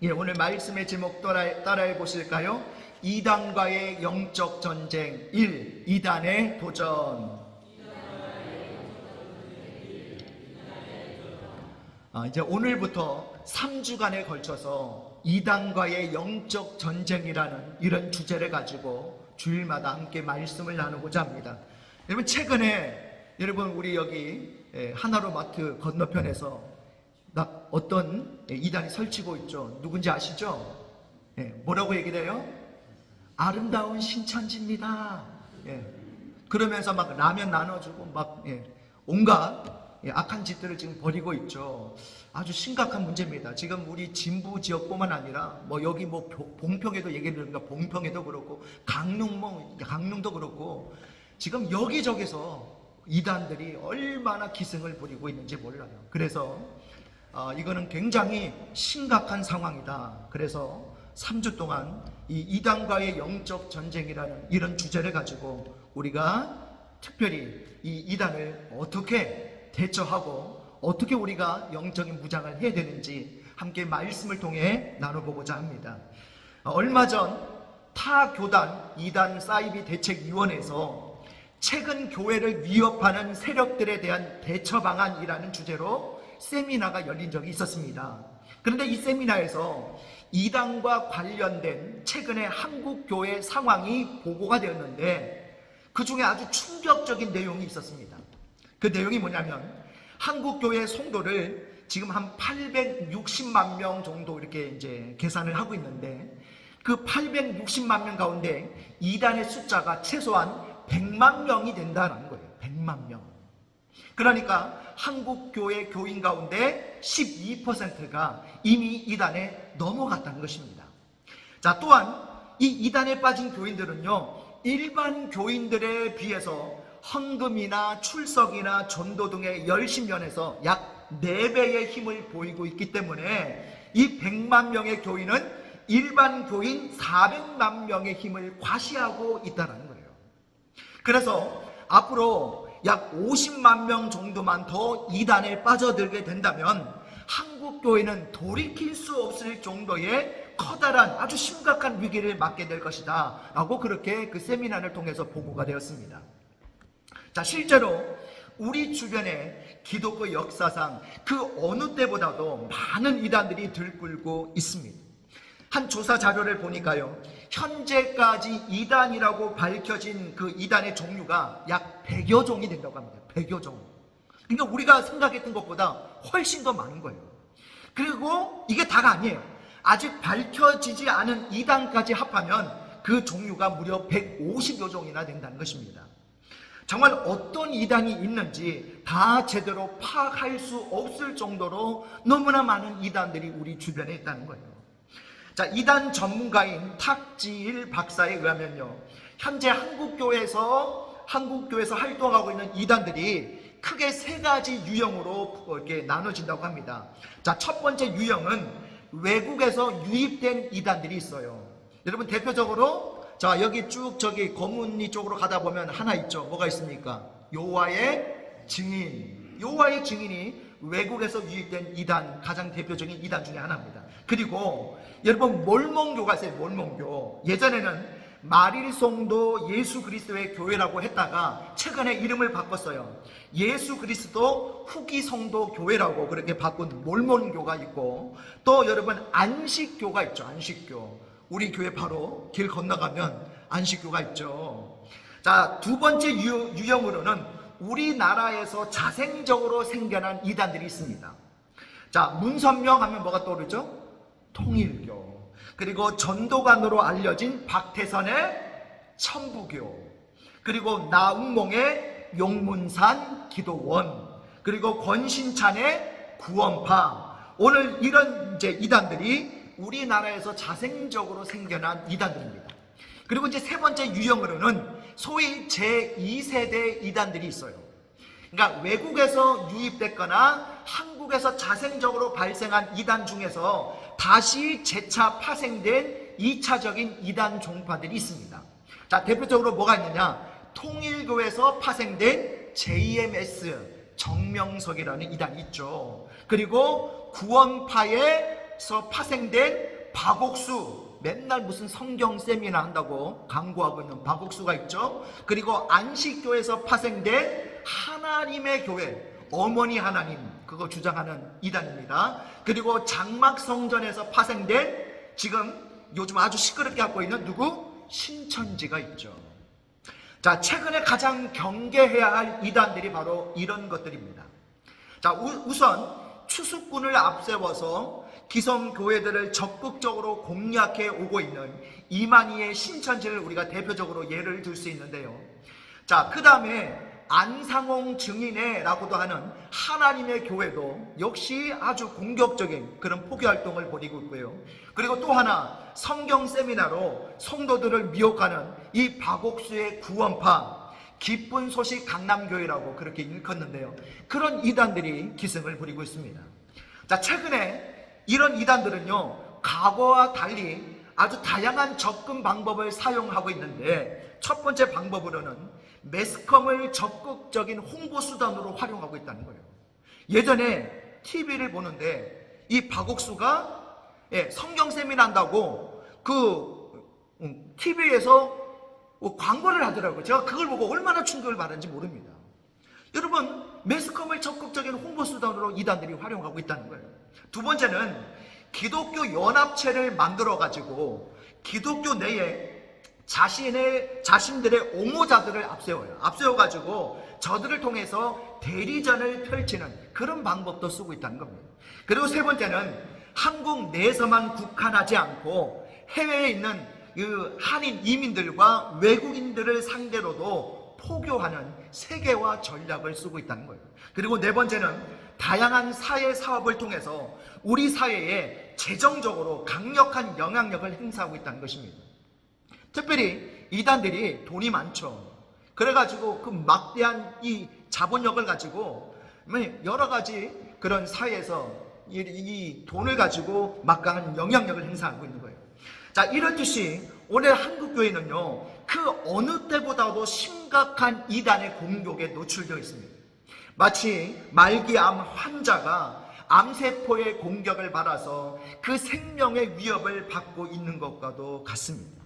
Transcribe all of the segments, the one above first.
예, 오늘 말씀의 제목 따라해 보실까요? 이단과의 영적 전쟁 1. 이단의 도전. 이제 오늘부터 3주간에 걸쳐서 이단과의 영적 전쟁이라는 이런 주제를 가지고 주일마다 함께 말씀을 나누고자 합니다. 여러분, 최근에 우리 여기 하나로마트 건너편에서 어떤 이단이 설치고 있죠. 누군지 아시죠? 뭐라고 얘기를 해요? 아름다운 신천지입니다. 그러면서 막 라면 나눠주고 막 온갖 악한 짓들을 지금 벌이고 있죠. 아주 심각한 문제입니다. 지금 우리 진부 지역뿐만 아니라 여기 봉평에도 얘기를 들으니까 봉평에도 그렇고 강릉도 그렇고 지금 여기저기서 이단들이 얼마나 기승을 부리고 있는지 몰라요. 그래서 이거는 굉장히 심각한 상황이다. 그래서 3주 동안 이 이단과의 영적 전쟁이라는 이런 주제를 가지고 우리가 특별히 이 이단을 어떻게 대처하고 어떻게 우리가 영적인 무장을 해야 되는지 함께 말씀을 통해 나눠보고자 합니다. 얼마 전 타 교단 이단 사이비 대책위원회에서 최근 교회를 위협하는 세력들에 대한 대처 방안이라는 주제로 세미나가 열린 적이 있었습니다. 그런데 이 세미나에서 이단과 관련된 최근의 한국교회 상황이 보고가 되었는데 그 중에 아주 충격적인 내용이 있었습니다. 그 내용이 뭐냐면 한국교회 성도를 지금 한 860만 명 정도 이렇게 이제 계산을 하고 있는데 그 860만 명 가운데 이단의 숫자가 최소한 100만 명이 된다는 거예요. 100만 명. 그러니까 한국교회 교인 가운데 12%가 이미 이단에 넘어갔다는 것입니다. 자, 또한 이 이단에 빠진 교인들은요, 일반 교인들에 비해서 헌금이나 출석이나 전도 등의 열심 면에서 약 4배의 힘을 보이고 있기 때문에 이 100만 명의 교인은 일반 교인 400만 명의 힘을 과시하고 있다는 거예요. 그래서 앞으로 약 50만 명 정도만 더 이단에 빠져들게 된다면 한국교회는 돌이킬 수 없을 정도의 커다란 아주 심각한 위기를 맞게 될 것이다 라고 그렇게 그 세미나를 통해서 보고가 되었습니다. 자, 실제로 우리 주변에 기독교 역사상 그 어느 때보다도 많은 이단들이 들끓고 있습니다. 한 조사 자료를 보니까요, 현재까지 이단이라고 밝혀진 그 이단의 종류가 약 100여 종이 된다고 합니다. 100여 종. 그러니까 우리가 생각했던 것보다 훨씬 더 많은 거예요. 그리고 이게 다가 아니에요. 아직 밝혀지지 않은 이단까지 합하면 그 종류가 무려 150여 종이나 된다는 것입니다. 정말 어떤 이단이 있는지 다 제대로 파악할 수 없을 정도로 너무나 많은 이단들이 우리 주변에 있다는 거예요. 자, 이단 전문가인 탁지일 박사에 의하면요, 현재 한국교회에서 활동하고 있는 이단들이 크게 3가지 유형으로 이렇게 나눠진다고 합니다. 자, 첫 번째 유형은 외국에서 유입된 이단들이 있어요. 여러분, 대표적으로 자, 여기 쭉 저기 검은리 쪽으로 가다 보면 하나 있죠. 뭐가 있습니까? 여호와의 증인. 여호와의 증인이 외국에서 유입된 이단, 가장 대표적인 이단 중에 하나입니다. 그리고 여러분, 몰몬교가 있어요. 몰몬교. 예전에는 마릴송도 예수 그리스도의 교회라고 했다가 최근에 이름을 바꿨어요. 예수 그리스도 후기 성도 교회라고 그렇게 바꾼 몰몬교가 있고, 또 여러분 안식교가 있죠. 안식교. 우리 교회 바로 길 건너가면 안식교가 있죠. 자, 두 번째 유형으로는 우리나라에서 자생적으로 생겨난 이단들이 있습니다. 자, 문선명 하면 뭐가 떠오르죠? 통일교. 그리고 전도관으로 알려진 박태선의 천부교. 그리고 나운몽의 용문산 기도원. 그리고 권신찬의 구원파. 오늘 이런 이제 이단들이 우리나라에서 자생적으로 생겨난 이단들입니다. 그리고 이제 세 번째 유형으로는 소위 제2세대 이단들이 있어요. 그러니까 외국에서 유입됐거나 한국에서 자생적으로 발생한 이단 중에서 다시 재차 파생된 2차적인 이단 종파들이 있습니다. 자, 대표적으로 뭐가 있느냐? 통일교에서 파생된 JMS 정명석이라는 이단이 있죠. 그리고 구원파의 교회에서 파생된 박옥수, 맨날 무슨 성경 세미나 한다고 광고하고 있는 박옥수가 있죠. 그리고 안식교에서 파생된 하나님의 교회, 어머니 하나님, 그거 주장하는 이단입니다. 그리고 장막성전에서 파생된 지금 요즘 아주 시끄럽게 하고 있는 누구? 신천지가 있죠. 자, 최근에 가장 경계해야 할 이단들이 바로 이런 것들입니다. 자, 우선 추수꾼을 앞세워서 기성 교회들을 적극적으로 공략해 오고 있는 이만희의 신천지를 우리가 대표적으로 예를 들 수 있는데요. 자, 그 다음에 안상홍 증인회라고도 하는 하나님의 교회도 역시 아주 공격적인 그런 포교 활동을 벌이고 있고요. 그리고 또 하나 성경 세미나로 성도들을 미혹하는 이 박옥수의 구원파 기쁜 소식 강남교회라고 그렇게 일컫는데요. 그런 이단들이 기승을 부리고 있습니다. 자, 최근에 이런 이단들은요, 과거와 달리 아주 다양한 접근 방법을 사용하고 있는데, 첫 번째 방법으로는 매스컴을 적극적인 홍보 수단으로 활용하고 있다는 거예요. 예전에 TV를 보는데 이 박옥수가 성경 세미나 한다고 TV에서 광고를 하더라고요. 제가 그걸 보고 얼마나 충격을 받았는지 모릅니다. 여러분, 매스컴을 적극적인 홍보 수단으로 이단들이 활용하고 있다는 거예요. 두 번째는 기독교 연합체를 만들어 가지고 기독교 내에 자신들의 옹호자들을 앞세워가지고 저들을 통해서 대리전을 펼치는 그런 방법도 쓰고 있다는 겁니다. 그리고 세 번째는 한국 내에서만 국한하지 않고 해외에 있는 그 한인 이민들과 외국인들을 상대로도 포교하는 세계화 전략을 쓰고 있다는 거예요. 그리고 네 번째는 다양한 사회 사업을 통해서 우리 사회에 재정적으로 강력한 영향력을 행사하고 있다는 것입니다. 특별히 이단들이 돈이 많죠. 그래가지고 그 막대한 이 자본력을 가지고 여러 가지 그런 사회에서 이 돈을 가지고 막강한 영향력을 행사하고 있는 거예요. 자, 이렇듯이 오늘 한국교회는요, 그 어느 때보다도 심각한 이단의 공격에 노출되어 있습니다. 마치 말기암 환자가 암세포의 공격을 받아서 그 생명의 위협을 받고 있는 것과도 같습니다.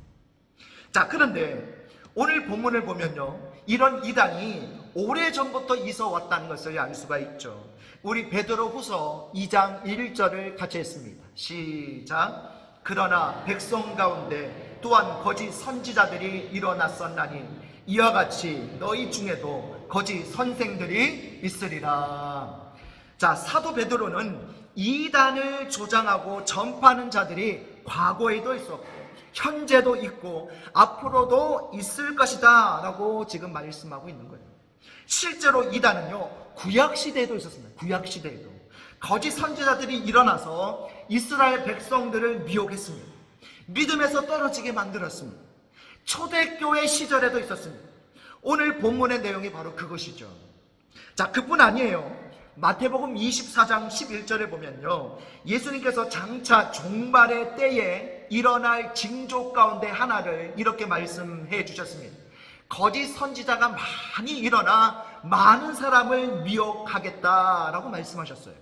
자, 그런데 오늘 본문을 보면요, 이런 이단이 오래전부터 있어 왔다는 것을 알 수가 있죠. 우리 베드로후서 2장 1절을 같이 했습니다. 시작. 그러나 백성 가운데 또한 거짓 선지자들이 일어났었나니 이와 같이 너희 중에도 거짓 선생들이 있으리라. 자, 사도 베드로는 이단을 조장하고 전파하는 자들이 과거에도 있었고 현재도 있고 앞으로도 있을 것이다 라고 지금 말씀하고 있는 거예요. 실제로 이단은요, 구약시대에도 있었습니다. 구약시대에도 거짓 선지자들이 일어나서 이스라엘 백성들을 미혹했습니다. 믿음에서 떨어지게 만들었습니다. 초대교회 시절에도 있었습니다. 오늘 본문의 내용이 바로 그것이죠. 자, 그뿐 아니에요. 마태복음 24장 11절에 보면요, 예수님께서 장차 종말의 때에 일어날 징조 가운데 하나를 이렇게 말씀해 주셨습니다. 거짓 선지자가 많이 일어나 많은 사람을 미혹하겠다라고 말씀하셨어요.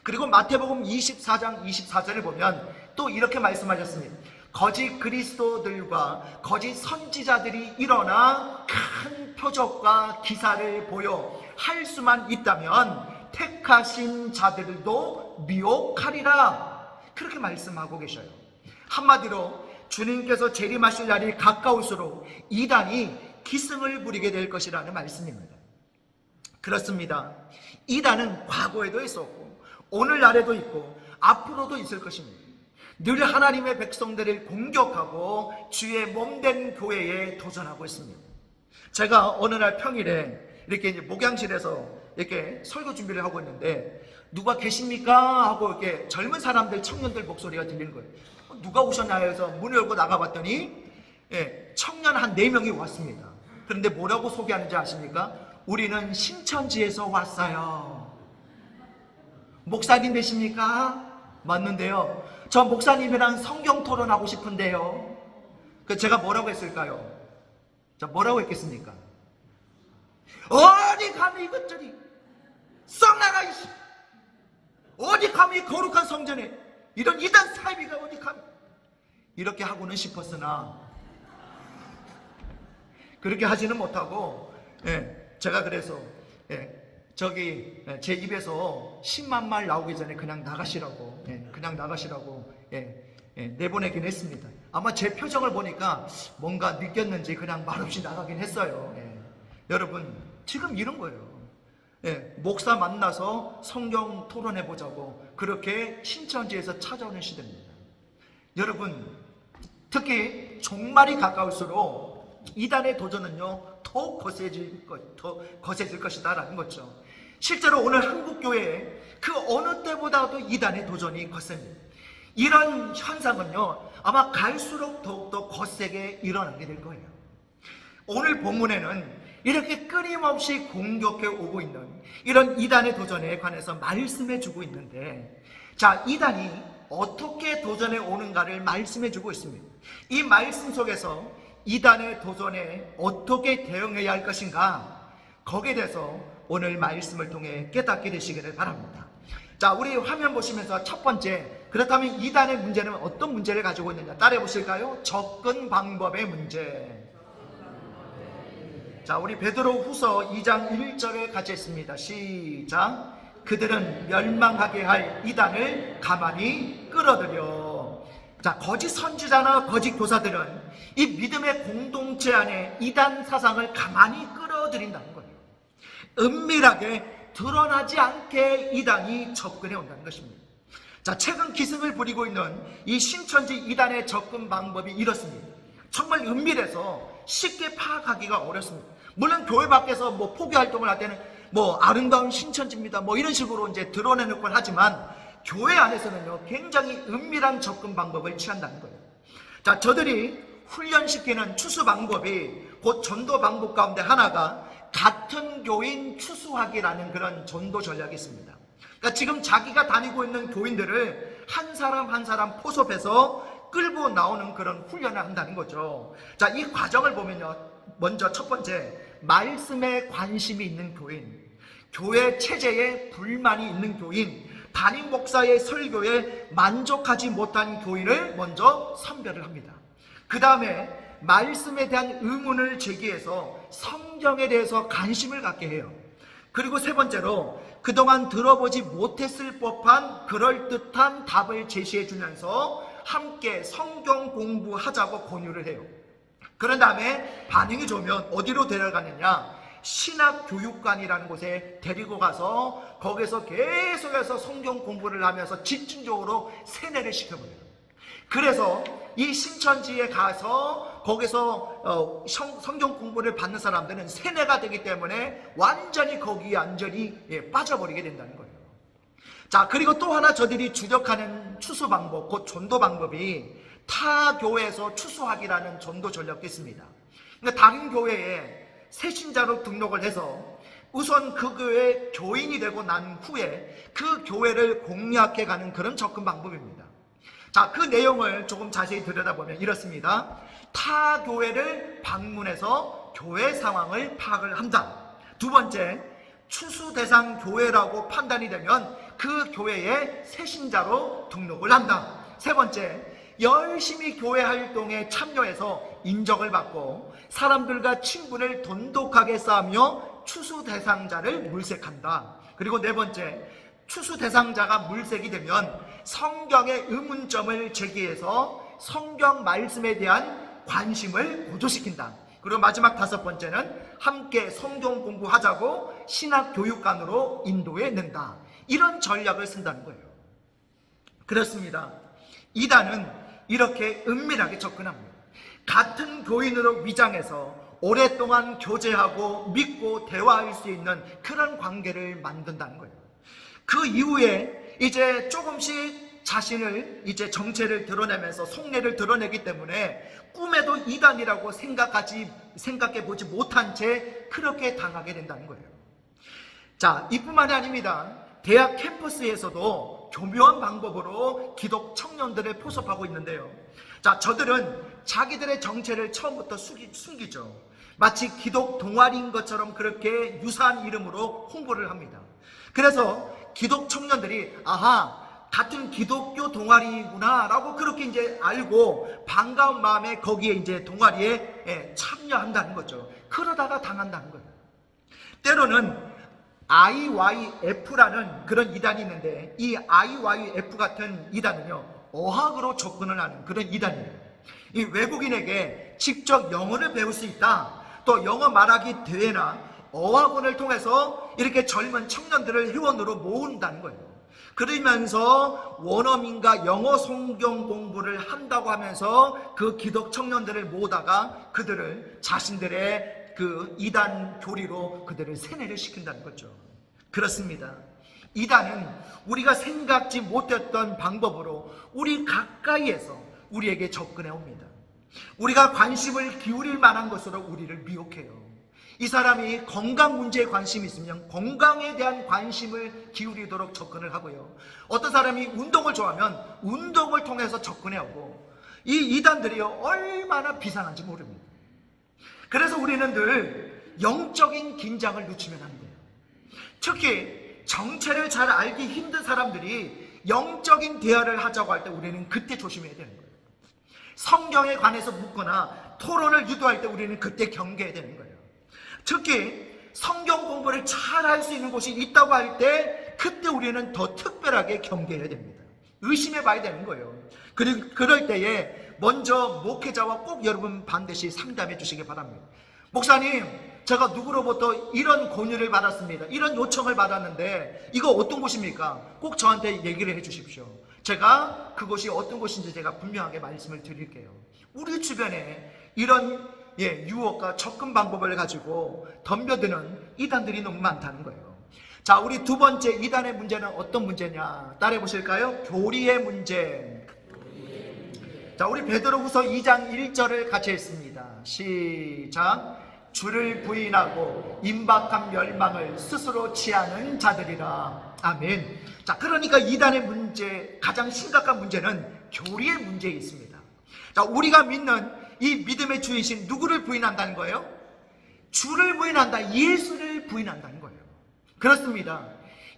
그리고 마태복음 24장 24절을 보면 또 이렇게 말씀하셨습니다. 거짓 그리스도들과 거짓 선지자들이 일어나 큰 표적과 기사를 보여 할 수만 있다면 택하신 자들도 미혹하리라, 그렇게 말씀하고 계셔요. 한마디로 주님께서 재림하실 날이 가까울수록 이단이 기승을 부리게 될 것이라는 말씀입니다. 그렇습니다. 이단은 과거에도 있었고 오늘날에도 있고 앞으로도 있을 것입니다. 늘 하나님의 백성들을 공격하고 주의 몸된 교회에 도전하고 있습니다. 제가 어느 날 평일에 이렇게 이제 목양실에서 이렇게 설교 준비를 하고 있는데 누가 계십니까? 하고 이렇게 젊은 사람들, 청년들 목소리가 들리는 거예요. 누가 오셨나요? 해서 문을 열고 나가봤더니 청년 한 4명이 왔습니다. 그런데 뭐라고 소개하는지 아십니까? 우리는 신천지에서 왔어요. 목사님 되십니까? 맞는데요, 저 목사님이랑 성경 토론하고 싶은데요. 제가 뭐라고 했을까요? 자, 뭐라고 했겠습니까? 어디 감히 이것들이 썩 나가 있어. 어디 감히 거룩한 성전에 이런 이단 사이비가 어디 감 이렇게 하고는 싶었으나 그렇게 하지는 못하고, 제가 그래서 저기 제 입에서 10만 말 나오기 전에 그냥 나가시라고, 그냥 나가시라고 내보내긴 했습니다. 아마 제 표정을 보니까 뭔가 느꼈는지 그냥 말없이 나가긴 했어요. 여러분, 지금 이런 거예요. 목사 만나서 성경 토론해 보자고 그렇게 신천지에서 찾아오는 시대입니다. 여러분, 특히 종말이 가까울수록 이단의 도전은요 더 거세질 것이다라는 거죠. 실제로 오늘 한국교회에 그 어느 때보다도 이단의 도전이 거셉니다. 이런 현상은요 아마 갈수록 더욱더 거세게 일어나게 될 거예요. 오늘 본문에는 이렇게 끊임없이 공격해 오고 있는 이런 이단의 도전에 관해서 말씀해 주고 있는데, 자, 이단이 어떻게 도전해 오는가를 말씀해 주고 있습니다. 이 말씀 속에서 이단의 도전에 어떻게 대응해야 할 것인가, 거기에 대해서 오늘 말씀을 통해 깨닫게 되시기를 바랍니다. 자, 우리 화면 보시면서 첫 번째, 그렇다면 이단의 문제는 어떤 문제를 가지고 있느냐 따라해 보실까요? 접근 방법의 문제. 자, 우리 베드로 후서 2장 1절에 같이 했습니다. 시작. 그들은 멸망하게 할 이단을 가만히 끌어들여. 자, 거짓 선지자나 거짓 교사들은 이 믿음의 공동체 안에 이단 사상을 가만히 끌어들인다는 거예요. 은밀하게 드러나지 않게 이단이 접근해 온다는 것입니다. 자, 최근 기승을 부리고 있는 이 신천지 이단의 접근 방법이 이렇습니다. 정말 은밀해서 쉽게 파악하기가 어렵습니다. 물론 교회 밖에서 뭐 포교 활동을 할 때는 뭐 아름다운 신천지입니다 뭐 이런 식으로 이제 드러내놓곤 하지만, 교회 안에서는요 굉장히 은밀한 접근 방법을 취한다는 거예요. 자, 저들이 훈련시키는 추수 방법이 곧 전도 방법 가운데 하나가 같은 교인 추수하기라는 그런 전도 전략이 있습니다. 그러니까 지금 자기가 다니고 있는 교인들을 한 사람 한 사람 포섭해서 끌고 나오는 그런 훈련을 한다는 거죠. 자, 이 과정을 보면요, 먼저 첫 번째, 말씀에 관심이 있는 교인, 교회 체제에 불만이 있는 교인, 담임 목사의 설교에 만족하지 못한 교인을 먼저 선별을 합니다. 그 다음에 말씀에 대한 의문을 제기해서 성경에 대해서 관심을 갖게 해요. 그리고 세 번째로 그동안 들어보지 못했을 법한 그럴듯한 답을 제시해 주면서 함께 성경 공부하자고 권유를 해요. 그런 다음에 반응이 좋으면 어디로 데려가느냐, 신학교육관이라는 곳에 데리고 가서 거기서 계속해서 성경 공부를 하면서 집중적으로 세뇌를 시켜버려요. 그래서 이 신천지에 가서 거기서 성경 공부를 받는 사람들은 세뇌가 되기 때문에 완전히 거기에 완전히 빠져버리게 된다는 거예요. 자, 그리고 또 하나 저들이 주력하는 추수 방법, 곧 전도 방법이 타 교회에서 추수하기라는 전도 전략이 있습니다. 그러니까 다른 교회에 새신자로 등록을 해서 우선 그 교회 교인이 되고 난 후에 그 교회를 공략해 가는 그런 접근 방법입니다. 자, 그 내용을 조금 자세히 들여다보면 이렇습니다. 타 교회를 방문해서 교회 상황을 파악을 한다. 두 번째, 추수 대상 교회라고 판단이 되면 그 교회에 새신자로 등록을 한다. 세 번째, 열심히 교회 활동에 참여해서 인정을 받고 사람들과 친분을 돈독하게 쌓으며 추수 대상자를 물색한다. 그리고 네 번째, 추수 대상자가 물색이 되면 성경의 의문점을 제기해서 성경 말씀에 대한 관심을 고조시킨다. 그리고 마지막 다섯 번째는 함께 성경 공부하자고 신학교육관으로 인도해 낸다. 이런 전략을 쓴다는 거예요. 그렇습니다. 이단은 이렇게 은밀하게 접근합니다. 같은 교인으로 위장해서 오랫동안 교제하고 믿고 대화할 수 있는 그런 관계를 만든다는 거예요. 그 이후에 이제 조금씩 자신을 이제 정체를 드러내면서 속내를 드러내기 때문에 꿈에도 이단이라고 생각해 보지 못한 채 그렇게 당하게 된다는 거예요. 자, 이뿐만이 아닙니다. 대학 캠퍼스에서도 교묘한 방법으로 기독 청년들을 포섭하고 있는데요. 자, 저들은 자기들의 정체를 처음부터 숨기죠. 마치 기독 동아리인 것처럼 그렇게 유사한 이름으로 홍보를 합니다. 그래서 기독 청년들이 아하, 같은 기독교 동아리구나라고 그렇게 이제 알고 반가운 마음에 거기에 이제 동아리에 참여한다는 거죠. 그러다가 당한다는 거예요. 때로는 IYF라는 그런 이단이 있는데, 이 IYF 같은 이단은요, 어학으로 접근을 하는 그런 이단이에요. 이 외국인에게 직접 영어를 배울 수 있다, 또 영어 말하기 대회나 어학원을 통해서 이렇게 젊은 청년들을 회원으로 모은다는 거예요. 그러면서 원어민과 영어 성경 공부를 한다고 하면서 그 기독 청년들을 모으다가 그들을 자신들의 그 이단 교리로 그들을 세뇌를 시킨다는 거죠. 그렇습니다. 이단은 우리가 생각지 못했던 방법으로 우리 가까이에서 우리에게 접근해 옵니다. 우리가 관심을 기울일 만한 것으로 우리를 미혹해요. 이 사람이 건강 문제에 관심이 있으면 건강에 대한 관심을 기울이도록 접근을 하고요. 어떤 사람이 운동을 좋아하면 운동을 통해서 접근해 오고, 이 이단들이요, 얼마나 비상한지 모릅니다. 그래서 우리는 늘 영적인 긴장을 늦추면 안 돼요. 특히 정체를 잘 알기 힘든 사람들이 영적인 대화를 하자고 할 때 우리는 그때 조심해야 되는 거예요. 성경에 관해서 묻거나 토론을 유도할 때 우리는 그때 경계해야 되는 거예요. 특히 성경 공부를 잘 할 수 있는 곳이 있다고 할 때 그때 우리는 더 특별하게 경계해야 됩니다. 의심해 봐야 되는 거예요. 그리고 그럴 때에 먼저 목회자와 꼭 여러분 반드시 상담해 주시기 바랍니다. 목사님, 제가 누구로부터 이런 권유를 받았습니다, 이런 요청을 받았는데 이거 어떤 곳입니까? 꼭 저한테 얘기를 해 주십시오. 제가 그곳이 어떤 곳인지 제가 분명하게 말씀을 드릴게요. 우리 주변에 이런 유혹과 접근 방법을 가지고 덤벼드는 이단들이 너무 많다는 거예요. 자, 우리 두 번째 이단의 문제는 어떤 문제냐? 따라해 보실까요? 교리의 문제. 자, 우리 베드로후서 2장 1절을 같이 읽습니다. 시작. 주를 부인하고 임박한 멸망을 스스로 취하는 자들이라. 아멘. 자, 그러니까 이단의 문제, 가장 심각한 문제는 교리의 문제에 있습니다. 자, 우리가 믿는 이 믿음의 주이신 누구를 부인한다는 거예요? 주를 부인한다, 예수를 부인한다는 거예요. 그렇습니다.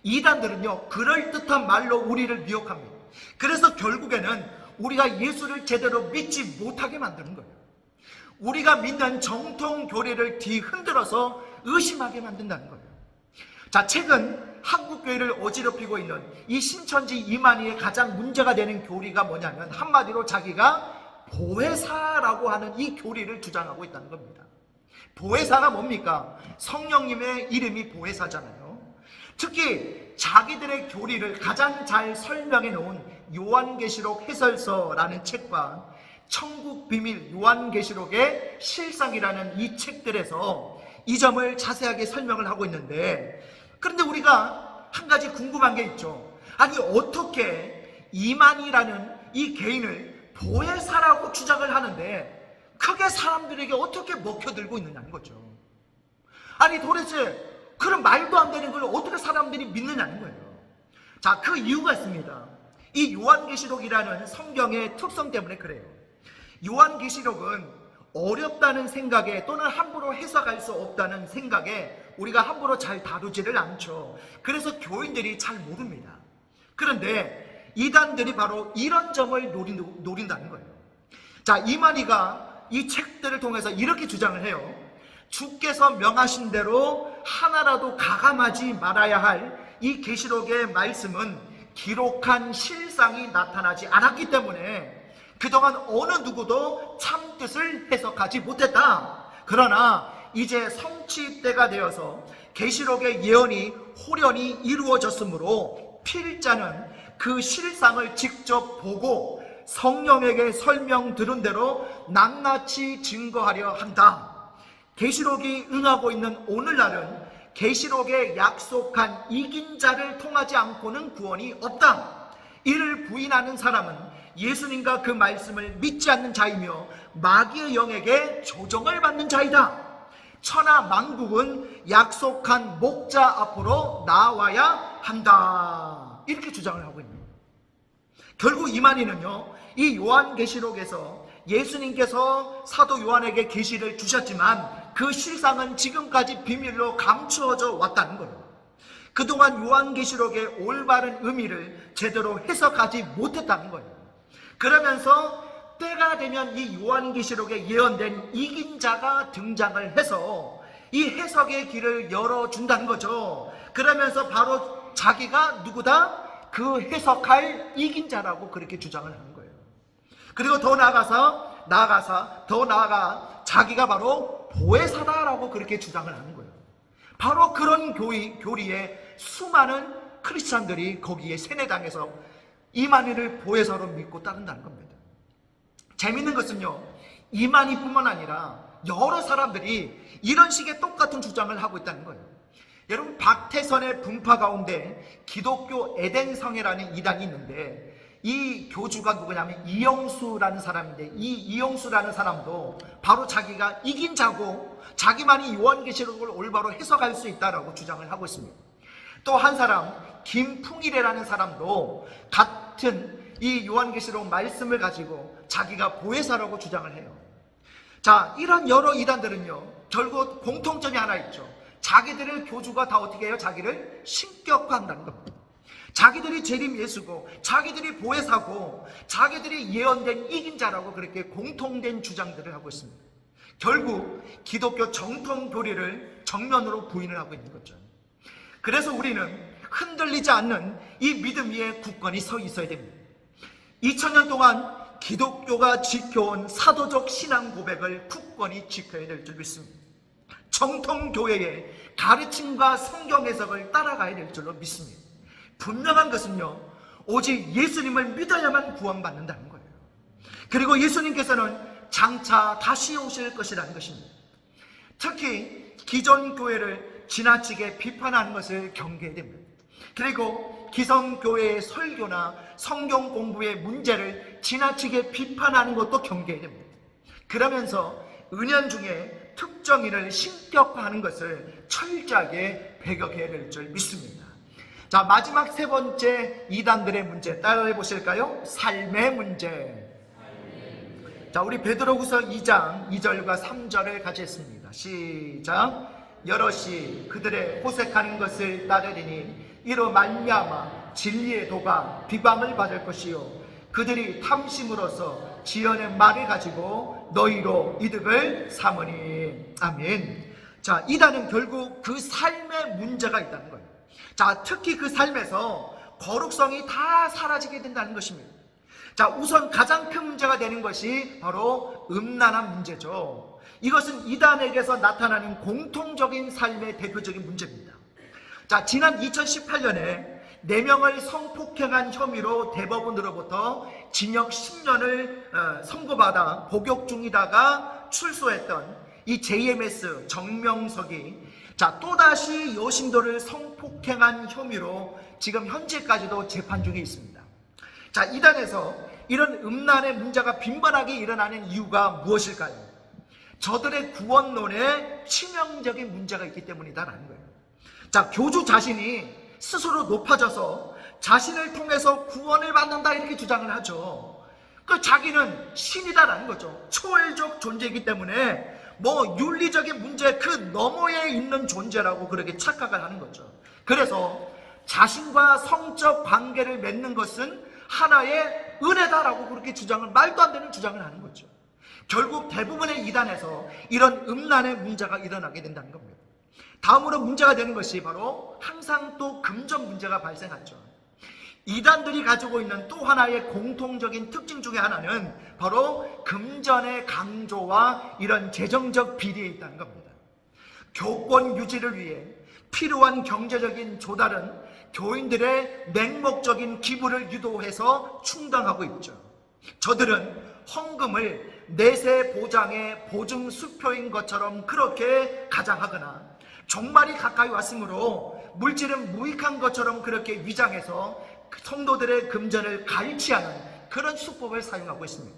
이단들은요, 그럴듯한 말로 우리를 미혹합니다. 그래서 결국에는 우리가 예수를 제대로 믿지 못하게 만드는 거예요. 우리가 믿는 정통 교리를 뒤흔들어서 의심하게 만든다는 거예요. 자, 최근 한국교회를 어지럽히고 있는 이 신천지 이만희의 가장 문제가 되는 교리가 뭐냐면, 한마디로 자기가 보혜사라고 하는 이 교리를 주장하고 있다는 겁니다. 보혜사가 뭡니까? 성령님의 이름이 보혜사잖아요. 특히 자기들의 교리를 가장 잘 설명해 놓은 요한계시록 해설서라는 책과 천국비밀 요한계시록의 실상이라는 이 책들에서 이 점을 자세하게 설명을 하고 있는데, 그런데 우리가 한 가지 궁금한 게 있죠. 아니, 어떻게 이만희라는 이 개인을 보혜사라고 주장을 하는데 그게 사람들에게 어떻게 먹혀들고 있느냐는 거죠. 아니, 도대체 그런 말도 안 되는 걸 어떻게 사람들이 믿느냐는 거예요. 자, 그 이유가 있습니다. 이 요한계시록이라는 성경의 특성 때문에 그래요. 요한계시록은 어렵다는 생각에, 또는 함부로 해석할 수 없다는 생각에 우리가 함부로 잘 다루지를 않죠. 그래서 교인들이 잘 모릅니다. 그런데 이단들이 바로 이런 점을 노린다는 거예요. 자, 이만희가 이 책들을 통해서 이렇게 주장을 해요. 주께서 명하신 대로 하나라도 가감하지 말아야 할 이 계시록의 말씀은 기록한 실상이 나타나지 않았기 때문에 그동안 어느 누구도 참 뜻을 해석하지 못했다. 그러나 이제 성취 때가 되어서 계시록의 예언이 호련히 이루어졌으므로 필자는 그 실상을 직접 보고 성령에게 설명 들은 대로 낱낱이 증거하려 한다. 계시록이 응하고 있는 오늘날은 계시록에 약속한 이긴 자를 통하지 않고는 구원이 없다. 이를 부인하는 사람은 예수님과 그 말씀을 믿지 않는 자이며 마귀의 영에게 조정을 받는 자이다. 천하 만국은 약속한 목자 앞으로 나와야 한다. 이렇게 주장을 하고 있는 거예요. 결국 이만희는요, 이 요한계시록에서 예수님께서 사도 요한에게 계시를 주셨지만 그 실상은 지금까지 비밀로 감추어져 왔다는 거예요. 그동안 요한계시록의 올바른 의미를 제대로 해석하지 못했다는 거예요. 그러면서 때가 되면 이 요한계시록에 예언된 이긴 자가 등장을 해서 이 해석의 길을 열어준다는 거죠. 그러면서 바로 자기가 누구다? 그 해석할 이긴 자라고 그렇게 주장을 하는 거예요. 그리고 더 나아가 자기가 바로 보혜사다라고 그렇게 주장을 하는 거예요. 바로 그런 교리에 수많은 크리스찬들이 거기에 세뇌당해서 이만희를 보혜사로 믿고 따른다는 겁니다. 재밌는 것은요, 이만희뿐만 아니라 여러 사람들이 이런 식의 똑같은 주장을 하고 있다는 거예요. 여러분, 박태선의 분파 가운데 기독교 에덴성회라는 이단이 있는데, 이 교주가 누구냐면 이영수라는 사람인데, 이 이영수라는 사람도 바로 자기가 이긴 자고 자기만이 요한계시록을 올바로 해석할 수 있다라고 주장을 하고 있습니다. 또 한 사람, 김풍일이라는 사람도 같은 이 요한계시록 말씀을 가지고 자기가 보혜사라고 주장을 해요. 자, 이런 여러 이단들은요, 결국 공통점이 하나 있죠. 자기들의 교주가 다 어떻게 해요? 자기를 신격화한다는 겁니다. 자기들이 재림 예수고, 자기들이 보혜사고, 자기들이 예언된 이긴 자라고 그렇게 공통된 주장들을 하고 있습니다. 결국 기독교 정통 교리를 정면으로 부인을 하고 있는 거죠. 그래서 우리는 흔들리지 않는 이 믿음 위에 굳건히 서 있어야 됩니다. 2000년 동안 기독교가 지켜온 사도적 신앙 고백을 굳건히 지켜야 될 줄 믿습니다. 정통교회의 가르침과 성경 해석을 따라가야 될 줄로 믿습니다. 분명한 것은요, 오직 예수님을 믿어야만 구원받는다는 거예요. 그리고 예수님께서는 장차 다시 오실 것이라는 것입니다. 특히 기존 교회를 지나치게 비판하는 것을 경계해야 됩니다. 그리고 기성교회의 설교나 성경 공부의 문제를 지나치게 비판하는 것도 경계해야 됩니다. 그러면서 은연중에 특정인을 신격화하는 것을 철저하게 배격해야 될 줄 믿습니다. 자, 마지막 세 번째 이단들의 문제 따라해 보실까요? 삶의 문제. 자, 우리 베드로후서 2장 2절과 3절을 같이 했습니다. 시작. 여럿이 그들의 호색하는 것을 따르리니 이로 말미암아 진리의 도가 비방을 받을 것이요 그들이 탐심으로써 지어낸 말을 가지고 너희로 이득을 삼으니. 아멘. 자, 이단은 결국 그 삶의 문제가 있다는 거예요. 자, 특히 그 삶에서 거룩성이 다 사라지게 된다는 것입니다. 자, 우선 가장 큰 문제가 되는 것이 바로 음란한 문제죠. 이것은 이단에게서 나타나는 공통적인 삶의 대표적인 문제입니다. 자, 지난 2018년에 4명을 성폭행한 혐의로 대법원으로부터 징역 10년을 선고받아 복역 중이다가 출소했던 이 JMS 정명석이 자, 또다시 여신도를 성폭행한 혐의로 지금 현재까지도 재판 중에 있습니다. 자, 이단에서 이런 음란의 문제가 빈번하게 일어나는 이유가 무엇일까요? 저들의 구원론에 치명적인 문제가 있기 때문이다라는 거예요. 자, 교주 자신이 스스로 높아져서 자신을 통해서 구원을 받는다 이렇게 주장을 하죠. 그 자기는 신이다라는 거죠. 초월적 존재이기 때문에 뭐 윤리적인 문제 그 너머에 있는 존재라고 그렇게 착각을 하는 거죠. 그래서 자신과 성적 관계를 맺는 것은 하나의 은혜다라고 그렇게 주장을, 말도 안 되는 주장을 하는 거죠. 결국 대부분의 이단에서 이런 음란의 문제가 일어나게 된다는 겁니다. 다음으로 문제가 되는 것이 바로 항상 또 금전 문제가 발생하죠. 이단들이 가지고 있는 또 하나의 공통적인 특징 중에 하나는 바로 금전의 강조와 이런 재정적 비리에 있다는 겁니다. 교권 유지를 위해 필요한 경제적인 조달은 교인들의 맹목적인 기부를 유도해서 충당하고 있죠. 저들은 헌금을 내세 보장의 보증 수표인 것처럼 그렇게 가장하거나 종말이 가까이 왔으므로 물질은 무익한 것처럼 그렇게 위장해서 성도들의 금전을 갈취하는 그런 수법을 사용하고 있습니다.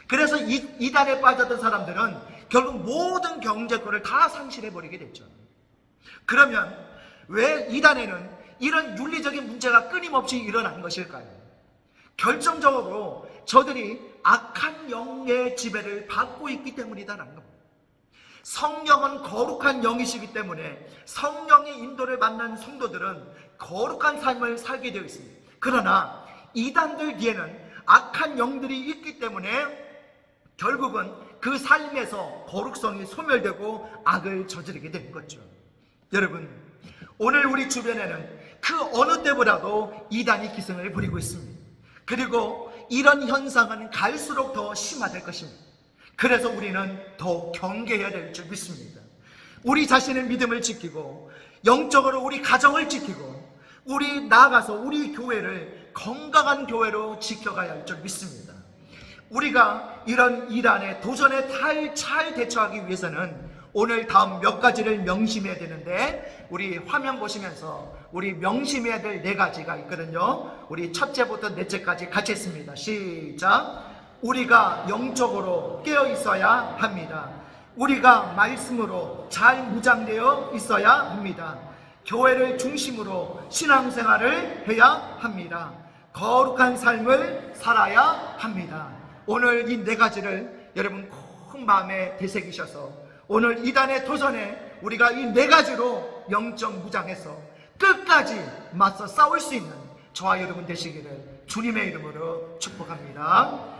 그래서 이단에 빠졌던 사람들은 결국 모든 경제권을 다 상실해버리게 됐죠. 그러면 왜 이단에는 이런 윤리적인 문제가 끊임없이 일어나는 것일까요? 결정적으로 저들이 악한 영의 지배를 받고 있기 때문이다라는 겁니다. 성령은 거룩한 영이시기 때문에 성령의 인도를 만난 성도들은 거룩한 삶을 살게 되어 있습니다. 그러나 이단들 뒤에는 악한 영들이 있기 때문에 결국은 그 삶에서 거룩성이 소멸되고 악을 저지르게 되는 거죠. 여러분, 오늘 우리 주변에는 그 어느 때보다도 이단이 기승을 부리고 있습니다. 그리고 이런 현상은 갈수록 더 심화될 것입니다. 그래서 우리는 더 경계해야 될 줄 믿습니다. 우리 자신의 믿음을 지키고 영적으로 우리 가정을 지키고 우리 나아가서 우리 교회를 건강한 교회로 지켜가야 할 줄 믿습니다. 우리가 이런 이단의 도전에 잘 대처하기 위해서는 오늘 다음 몇 가지를 명심해야 되는데, 우리 화면 보시면서 우리 명심해야 될 4가지가 있거든요. 우리 첫째부터 넷째까지 같이 했습니다. 시작. 우리가 영적으로 깨어 있어야 합니다. 우리가 말씀으로 잘 무장되어 있어야 합니다. 교회를 중심으로 신앙생활을 해야 합니다. 거룩한 삶을 살아야 합니다. 오늘 이 4가지를 여러분 꼭 마음에 되새기셔서 오늘 이단의 도전에 우리가 이 4가지로 영적 무장해서 끝까지 맞서 싸울 수 있는 저와 여러분 되시기를 주님의 이름으로 축복합니다.